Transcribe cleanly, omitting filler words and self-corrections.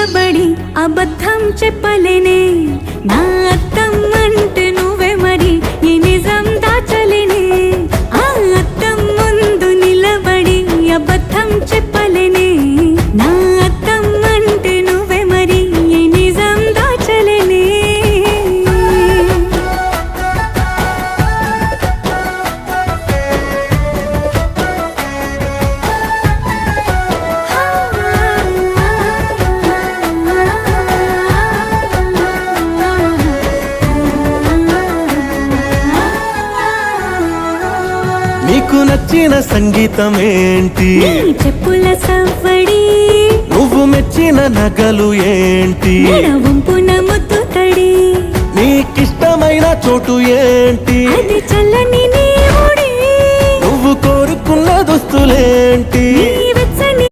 నిలబడి అబద్ధం చెప్పలేనే నా అద్దం అంటే నువ్వే మరి ఈ నిజం దాచలేనే ఆ అద్దం ముందు నిలబడి అబద్ధం చెప్పలేనే నా అద్దం అంటే నువ్వే మరి ఈ నిజం దాచలేనే నీకు నచ్చిన సంగీతం ఏంటి నీ చెప్పుల సవ్వడి నువ్వు మెచ్చిన నగలు ఏంటి వంపున ముద్దు తడి నీకిష్టమైన చోటు ఏంటి అది చల్లని